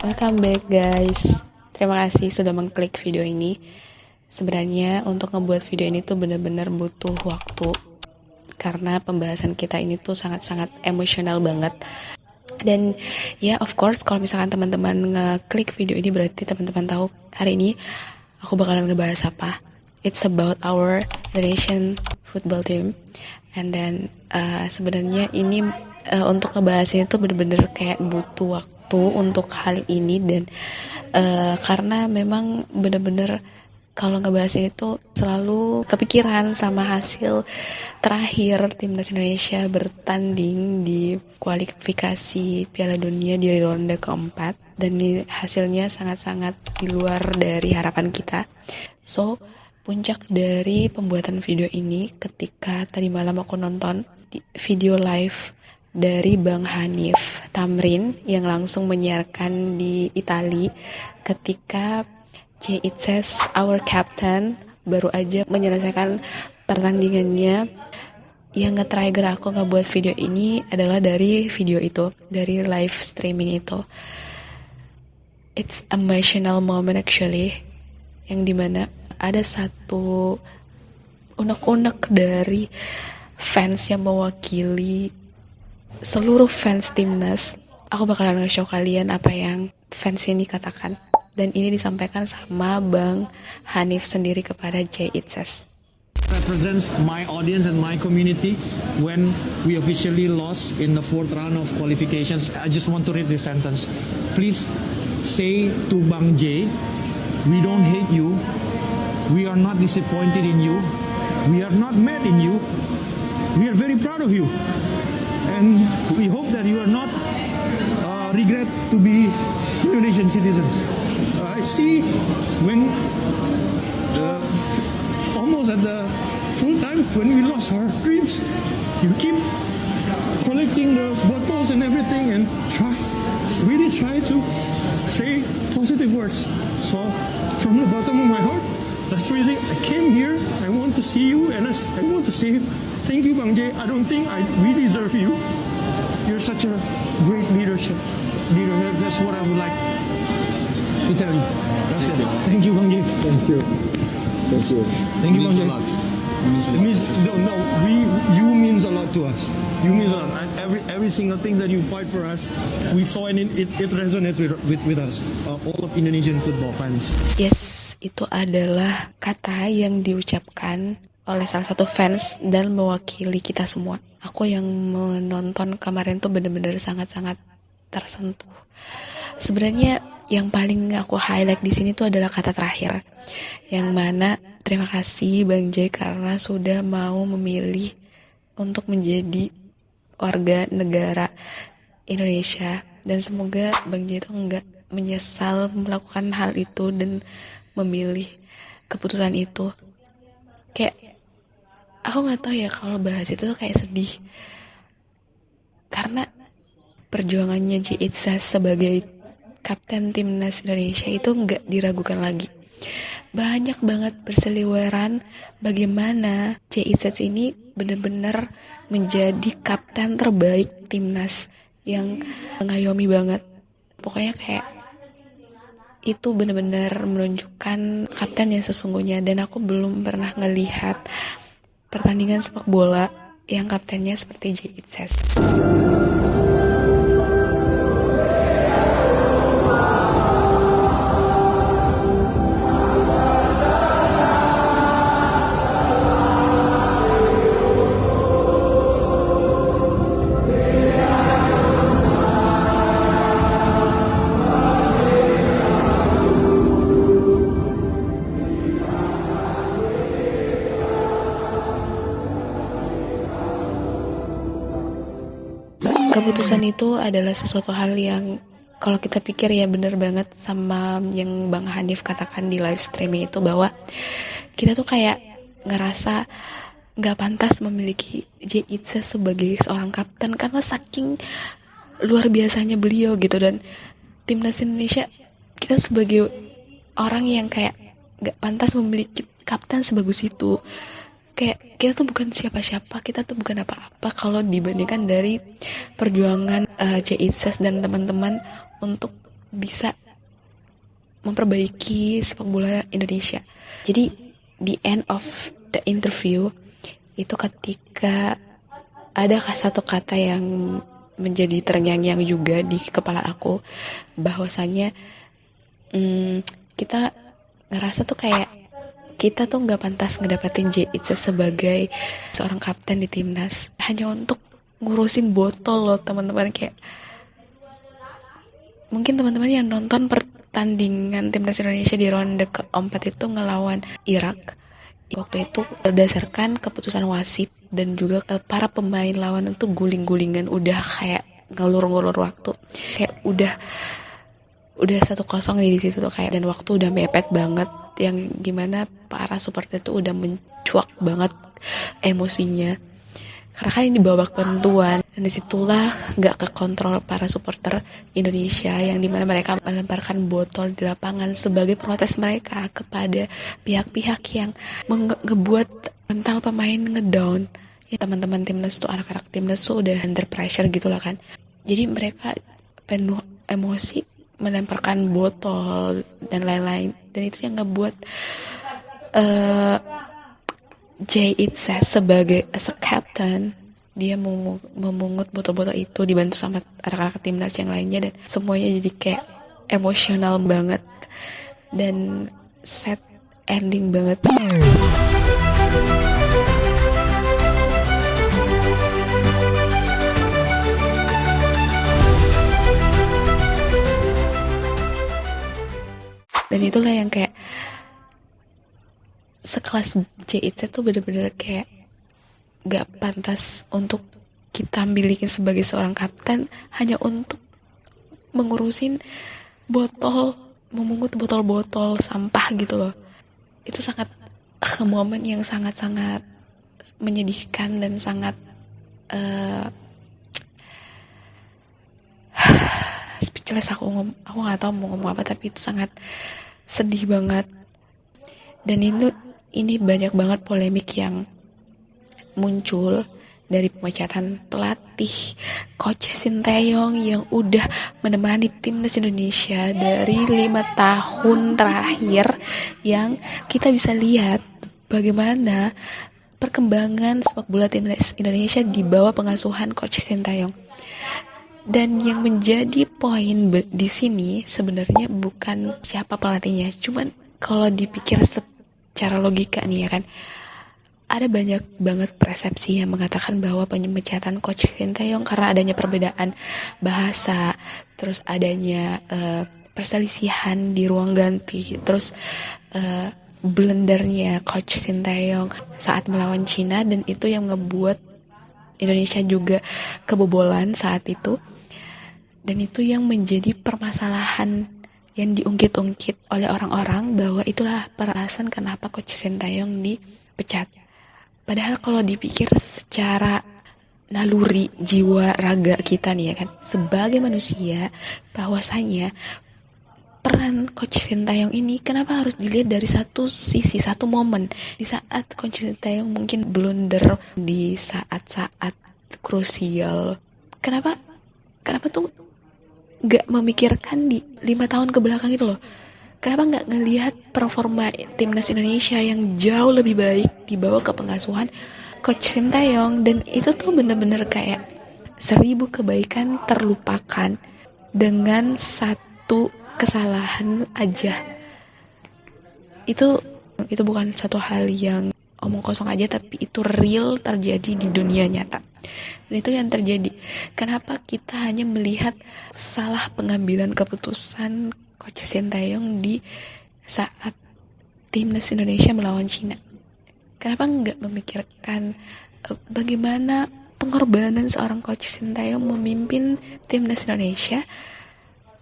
Welcome back guys. Terima kasih sudah mengklik video ini. Sebenarnya untuk ngebuat video ini tuh bener-bener butuh waktu, karena pembahasan kita ini tuh sangat-sangat emosional banget. Dan ya of course kalau misalkan teman-teman ngeklik video ini berarti teman-teman tahu hari ini aku bakalan ngebahas apa. It's about our Indonesian football team. And then sebenarnya ini untuk ngebahas ini tuh bener-bener kayak butuh waktu untuk hal ini. Dan karena memang bener-bener kalau ngebahas ini tuh selalu kepikiran sama hasil terakhir timnas Indonesia bertanding di kualifikasi Piala Dunia di ronde keempat, dan ini hasilnya sangat-sangat di luar dari harapan kita. So puncak dari pembuatan video ini ketika tadi malam aku nonton video live dari Bang Hanif Tamrin yang langsung menyiarkan di Itali ketika It Says Our Captain baru aja menyelesaikan pertandingannya. Yang nge-trigger aku ngebuat video ini adalah dari video itu, dari live streaming itu. It's emotional moment actually, yang dimana ada satu unek-unek dari fans yang mewakili seluruh fans timnas. Aku bakalan nge-show kalian apa yang fans ini katakan. Dan ini disampaikan sama Bang Hanif sendiri kepada It Says. Represents my audience and my community when we officially lost in the fourth round of qualifications. I just want to read this sentence. Please say to Bang J, we don't hate you. We are not disappointed in you. We are not mad in you. We are very proud of you. And we hope that you are not regret to be Indonesian citizens. I see when almost at the full time when we lost our dreams, you keep collecting the bottles and everything and really try to say positive words. So from the bottom of my heart, that's really, I came here, I want to see you, and I want to say thank you, Bang J. I don't think we deserve you. You're such a great leader. That's what I would like to tell you. That's it. Thank you, Bang J. Thank you. Thank you. Thank you, Means Bang J. a lot. It means you means a lot to us. You mean a lot. Every single thing that you fight for us, we saw, and it resonates with us, all of Indonesian football fans. Yes, itu adalah kata yang diucapkan oleh salah satu fans dan mewakili kita semua. Aku yang menonton kemarin tuh bener-bener sangat-sangat tersentuh. Sebenarnya yang paling aku highlight di sini tuh adalah kata terakhir, yang mana terima kasih Bang J karena sudah mau memilih untuk menjadi warga negara Indonesia, dan semoga Bang J itu enggak menyesal melakukan hal itu dan memilih keputusan itu. Kayak aku nggak tahu ya, kalau bahas itu tuh kayak sedih karena perjuangannya It Says sebagai kapten timnas Indonesia itu nggak diragukan lagi. Banyak banget berseliweran bagaimana It Says ini benar-benar menjadi kapten terbaik timnas yang ngayomi banget. Pokoknya kayak itu benar-benar menunjukkan kapten yang sesungguhnya, dan aku belum pernah ngelihat pertandingan sepak bola yang kaptennya seperti It Says. Keputusan itu adalah sesuatu hal yang kalau kita pikir ya bener banget sama yang Bang Hanif katakan di live streaming itu, bahwa kita tuh kayak ngerasa gak pantas memiliki It Says sebagai seorang kapten karena saking luar biasanya beliau gitu. Dan timnas Indonesia, kita sebagai orang yang kayak gak pantas memiliki kapten sebagus itu. Kayak kita tuh bukan siapa-siapa, kita tuh bukan apa-apa kalau dibandingkan dari perjuangan It Says dan teman-teman untuk bisa memperbaiki sepak bola Indonesia. Jadi di end of the interview itu ketika ada satu kata yang menjadi terngiang-ngiang juga di kepala aku, bahwasanya kita ngerasa tuh kayak kita tuh nggak pantas ngedapetin JIC sebagai seorang kapten di timnas hanya untuk ngurusin botol loh teman-teman. Kayak mungkin teman-teman yang nonton pertandingan timnas Indonesia di ronde keempat itu ngelawan Irak, waktu itu berdasarkan keputusan wasit dan juga para pemain lawan itu guling-gulingan, udah kayak ngulur-ngulur waktu, kayak udah 1-0 di situ tuh kayak, dan waktu udah mepet banget, yang gimana para supporter itu udah mencuak banget emosinya karena kan ini babak penentuan, dan disitulah nggak kekontrol para supporter Indonesia yang dimana mereka melemparkan botol di lapangan sebagai protes mereka kepada pihak-pihak yang ngebuat mental pemain ngedown. Ya teman-teman timnas tuh, anak-anak timnas tuh udah under pressure gitu lah kan, jadi mereka penuh emosi melemparkan botol dan lain-lain, dan itu yang ngebuat Jay Itse sebagai as a captain, dia memungut botol-botol itu dibantu sama anak-anak timnas yang lainnya, dan semuanya jadi kayak emosional banget dan sad ending banget. Dan itulah yang kayak sekelas JIC tuh bener-bener kayak gak pantas untuk kita milikin sebagai seorang kapten hanya untuk mengurusin botol, memungut botol-botol sampah gitu loh. Itu sangat momen yang sangat-sangat menyedihkan dan sangat speechless. Aku nggak tahu mau ngomong apa, tapi itu sangat sedih banget. Dan ini banyak banget polemik yang muncul dari pemecatan pelatih Coach Sinteyong yang udah menemani timnas Indonesia dari 5 tahun terakhir, yang kita bisa lihat bagaimana perkembangan sepak bola timnas Indonesia di bawah pengasuhan Coach Sinteyong. Dan yang menjadi poin di sini sebenarnya bukan siapa pelatihnya, cuman kalau dipikir secara logika nih ya kan, ada banyak banget persepsi yang mengatakan bahwa pemecatan Coach Sinteyong karena adanya perbedaan bahasa, terus adanya perselisihan di ruang ganti, terus blendernya Coach Sinteyong saat melawan Cina, dan itu yang ngebuat Indonesia juga kebobolan saat itu. Dan itu yang menjadi permasalahan yang diungkit-ungkit oleh orang-orang, bahwa itulah alasan kenapa Coach Sinteyong dipecat. Padahal kalau dipikir secara naluri jiwa raga kita nih ya kan, sebagai manusia, bahwasanya peran Coach Sinteyong ini kenapa harus dilihat dari satu sisi, satu momen di saat Coach Sinteyong mungkin blunder di saat-saat krusial. Kenapa tuh gak memikirkan di 5 tahun ke belakang itu loh? Kenapa gak ngelihat performa timnas Indonesia yang jauh lebih baik dibawa ke pengasuhan Coach Sinteyong? Dan itu tuh bener-bener kayak 1000 kebaikan terlupakan dengan satu kesalahan aja. Itu bukan satu hal yang omong kosong aja, tapi itu real terjadi di dunia nyata. Dan itu yang terjadi. Kenapa kita hanya melihat salah pengambilan keputusan Coach Sinteyong di saat timnas Indonesia melawan Cina? Kenapa nggak memikirkan bagaimana pengorbanan seorang Coach Sinteyong memimpin timnas Indonesia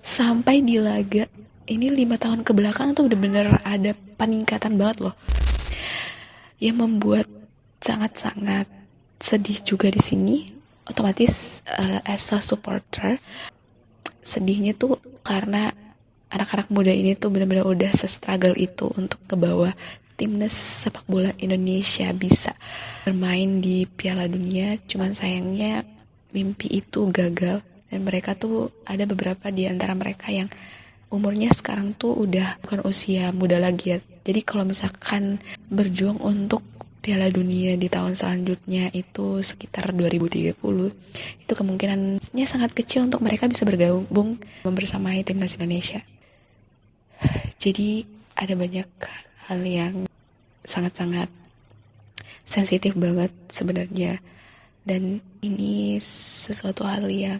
sampai di laga ini 5 tahun ke belakang tuh benar-benar ada peningkatan banget loh, yang membuat sangat-sangat sedih juga di sini. Otomatis as a supporter, sedihnya tuh karena anak-anak muda ini tuh benar-benar udah se-struggle itu untuk ke bawah timnas sepak bola Indonesia bisa bermain di Piala Dunia. Cuman sayangnya mimpi itu gagal, dan mereka tuh ada beberapa di antara mereka yang umurnya sekarang tuh udah bukan usia muda lagi ya. Jadi kalau misalkan berjuang untuk Piala Dunia di tahun selanjutnya itu sekitar 2030, itu kemungkinannya sangat kecil untuk mereka bisa bergabung membersamai timnas Indonesia. Jadi ada banyak hal yang sangat-sangat sensitif banget sebenarnya, dan ini sesuatu hal yang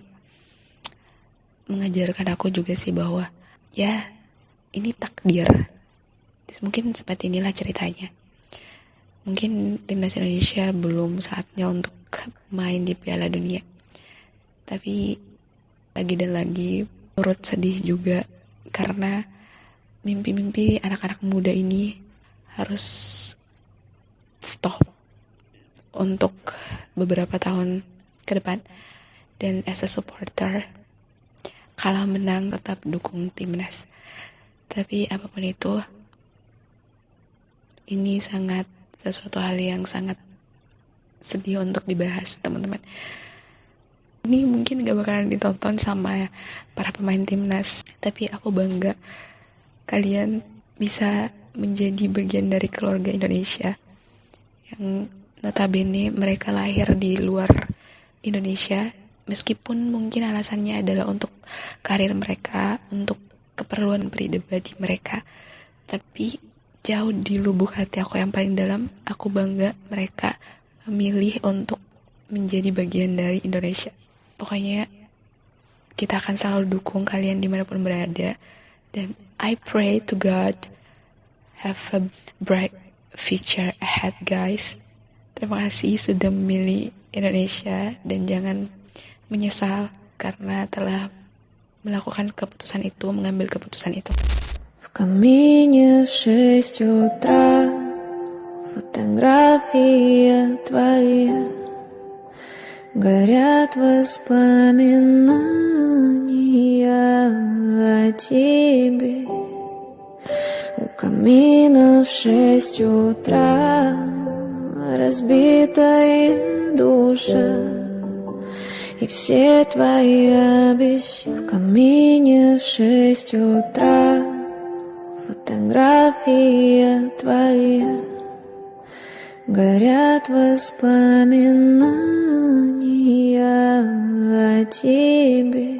mengajarkan aku juga sih bahwa ya ini takdir. Mungkin seperti inilah ceritanya. Mungkin timnas Indonesia belum saatnya untuk main di Piala Dunia, tapi lagi dan lagi turut sedih juga karena mimpi-mimpi anak-anak muda ini harus stop untuk beberapa tahun ke depan. Dan as a supporter, kalah menang tetap dukung timnas. Tapi apapun itu, ini sangat sesuatu hal yang sangat sedih untuk dibahas, teman-teman. Ini mungkin gak bakalan ditonton sama para pemain timnas, tapi aku bangga kalian bisa menjadi bagian dari keluarga Indonesia yang notabene mereka lahir di luar Indonesia, meskipun mungkin alasannya adalah untuk karir mereka, untuk keperluan pribadi mereka, tapi jauh di lubuk hati aku yang paling dalam, aku bangga mereka memilih untuk menjadi bagian dari Indonesia. Pokoknya kita akan selalu dukung kalian dimanapun berada, dan I pray to God have a bright future ahead, guys. Terima kasih sudah memilih Indonesia dan jangan menyesal karena telah melakukan keputusan itu, mengambil keputusan itu. В камине в 6 утра фотография твоя, горят воспоминания о тебе. У камина в 6 утра разбитая душа, и все твои обещания. В камине в 6 утра фотография твоя, горят воспоминания о тебе.